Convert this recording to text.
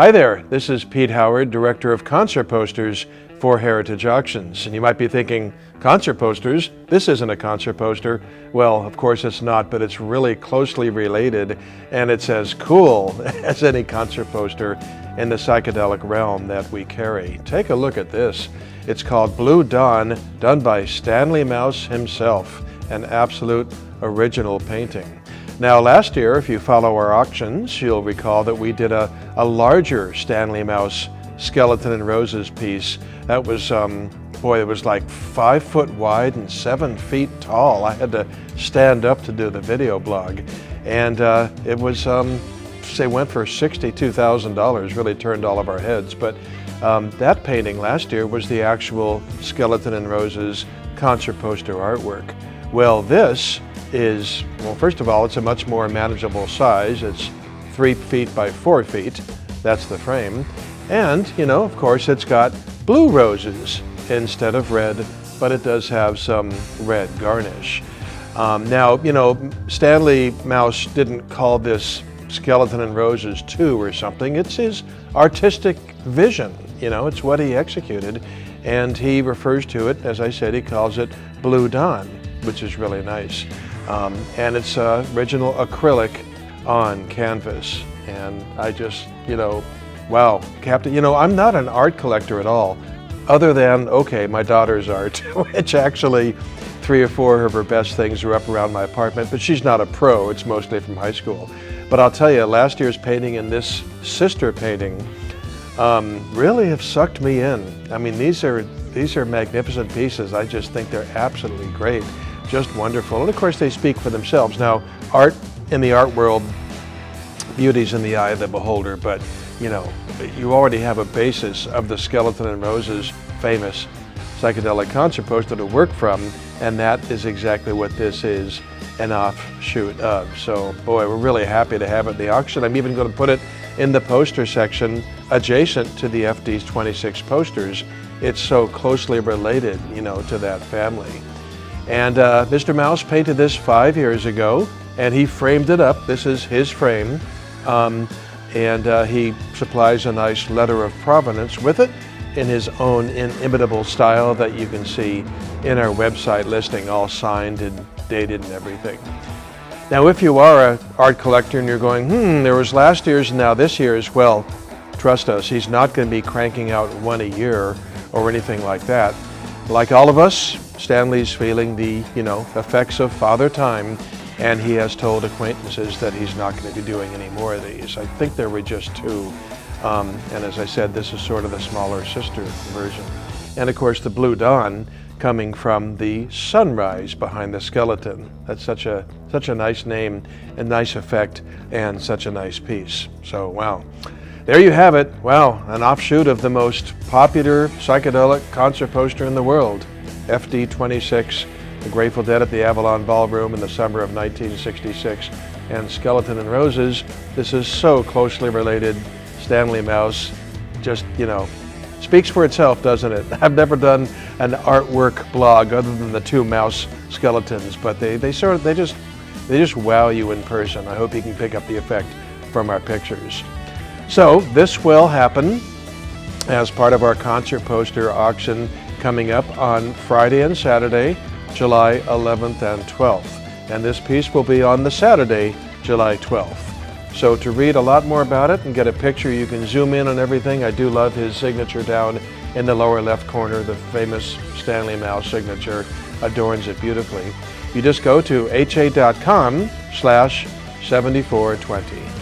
Hi there, this is Pete Howard, Director of Concert Posters for Heritage Auctions. And you might be thinking, concert posters? This isn't a concert poster. Well, of course it's not, but it's really closely related, and it's as cool as any concert poster in the psychedelic realm that we carry. Take a look at this. It's called Blue Dawn, done by Stanley Mouse himself, an absolute original painting. Now last year, if you follow our auctions, you'll recall that we did a larger Stanley Mouse Skeleton and Roses piece. That was, it was like 5 foot wide and 7 feet tall. I had to stand up to do the video blog. And it was, say, went for $62,000, really turned all of our heads. But that painting last year was the actual Skeleton and Roses concert poster artwork. Well, this is, well, first of all, it's a much more manageable size. It's 3 feet by 4 feet. That's the frame. And, you know, of course, it's got blue roses instead of red, but it does have some red garnish. Now, you know, Stanley Mouse didn't call this Skeleton and Roses 2 or something. It's his artistic vision, you know, it's what he executed. And he refers to it, as I said, he calls it Blue Dawn, which is really nice. And it's original acrylic on canvas. And I just, you know, wow, Captain, you know, I'm not an art collector at all, other than, okay, my daughter's art, which actually 3 or 4 of her best things are up around my apartment, but she's not a pro, it's mostly from high school. But I'll tell you, last year's painting and this sister painting really have sucked me in. I mean, these are magnificent pieces. I just think they're absolutely great. Just wonderful. And of course they speak for themselves. Now, art in the art world, beauty's in the eye of the beholder, but you know, you already have a basis of the Skeleton and Roses famous psychedelic concert poster to work from, and that is exactly what this is an offshoot of. So boy, we're really happy to have it in the auction. I'm even going to put it in the poster section adjacent to the FD's 26 posters. It's so closely related, you know, to that family. And Mr. Mouse painted this 5 years ago, and he framed it up. This is his frame. And he supplies a nice letter of provenance with it in his own inimitable style that you can see in our website listing, all signed and dated and everything. Now, if you are an art collector and you're going, there was last year's and now this year's, well, trust us, he's not going to be cranking out one a year or anything like that. Like all of us, Stanley's feeling the, you know, effects of Father Time, and he has told acquaintances that he's not going to be doing any more of these. I think there were just 2. And as I said, this is sort of the smaller sister version. And of course, the Blue Dawn coming from the sunrise behind the skeleton. That's such a nice name, a nice effect, and such a nice piece. So, wow. There you have it. Wow, an offshoot of the most popular psychedelic concert poster in the world, FD 26, the Grateful Dead at the Avalon Ballroom in the summer of 1966, and Skeleton and Roses. This is so closely related. Stanley Mouse just, you know, speaks for itself, doesn't it? I've never done an artwork blog other than the 2 mouse skeletons, but they just wow you in person. I hope you can pick up the effect from our pictures. So this will happen as part of our concert poster auction coming up on Friday and Saturday, July 11th and 12th. And this piece will be on the Saturday, July 12th. So to read a lot more about it and get a picture, you can zoom in on everything. I do love his signature down in the lower left corner. The famous Stanley Mouse signature adorns it beautifully. You just go to ha.com/7420.